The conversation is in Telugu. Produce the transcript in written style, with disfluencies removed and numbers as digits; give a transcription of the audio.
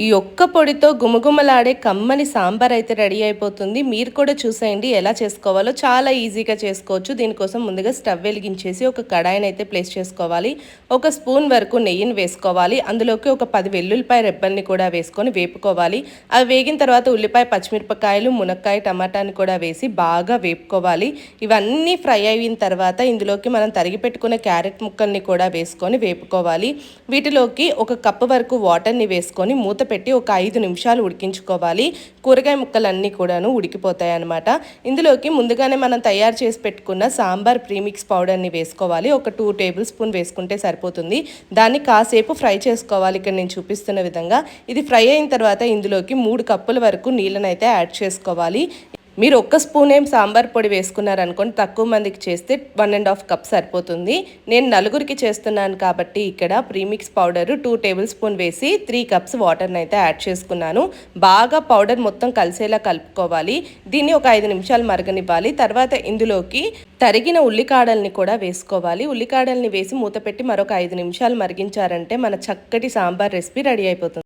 ఈ ఒక్క పొడితో గుమగుమలాడే కమ్మని సాంబార్ అయితే రెడీ అయిపోతుంది. మీరు కూడా చూసేయండి ఎలా చేసుకోవాలో. చాలా ఈజీగా చేసుకోవచ్చు. దీనికోసం ముందుగా స్టవ్ వెలిగించేసి ఒక కడాయిని అయితే ప్లేస్ చేసుకోవాలి. ఒక స్పూన్ వరకు నెయ్యిని వేసుకోవాలి. అందులోకి ఒక 10 వెల్లుల్లిపాయ రెబ్బల్ని కూడా వేసుకొని వేపుకోవాలి. అవి వేగిన తర్వాత ఉల్లిపాయ, పచ్చిమిరపకాయలు, మునక్కాయ, టమాటాని కూడా వేసి బాగా వేపుకోవాలి. ఇవన్నీ ఫ్రై అయిన తర్వాత ఇందులోకి మనం తరిగి పెట్టుకున్న క్యారెట్ ముక్కల్ని కూడా వేసుకొని వేపుకోవాలి. వీటిలోకి ఒక కప్పు వరకు వాటర్ని వేసుకొని మూత పెట్టి ఒక 5 నిమిషాలు ఉడికించుకోవాలి. కూరగాయ ముక్కలన్నీ కూడాను ఉడికిపోతాయి అన్నమాట. ఇందులోకి ముందుగానే మనం తయారు చేసి పెట్టుకున్న సాంబార్ ప్రీమిక్స్ పౌడర్ని వేసుకోవాలి. ఒక 2 టేబుల్ స్పూన్ వేసుకుంటే సరిపోతుంది. దాన్ని కాసేపు ఫ్రై చేసుకోవాలి. ఇక్కడ నేను చూపిస్తున్న విధంగా ఇది ఫ్రై అయిన తర్వాత ఇందులోకి 3 కప్పుల వరకు నీళ్ళనైతే యాడ్ చేసుకోవాలి. మీరు ఒక్క స్పూన్ సాంబార్ పొడి వేసుకున్నారనుకోండి, తక్కువ మందికి చేస్తే 1.5 కప్ సరిపోతుంది. నేను నలుగురికి చేస్తున్నాను కాబట్టి ఇక్కడ ప్రీమిక్స్ పౌడర్ 2 టేబుల్ స్పూన్ వేసి 3 కప్స్ వాటర్ని అయితే యాడ్ చేసుకున్నాను. బాగా పౌడర్ మొత్తం కలిసేలా కలుపుకోవాలి. దీన్ని ఒక 5 నిమిషాలు మరగనివ్వాలి. తర్వాత ఇందులోకి తరిగిన ఉల్లికాడల్ని కూడా వేసుకోవాలి. ఉల్లికాడల్ని వేసి మూత పెట్టి మరొక 5 నిమిషాలు మరిగించారంటే మన చక్కటి సాంబార్ రెసిపీ రెడీ అయిపోతుంది.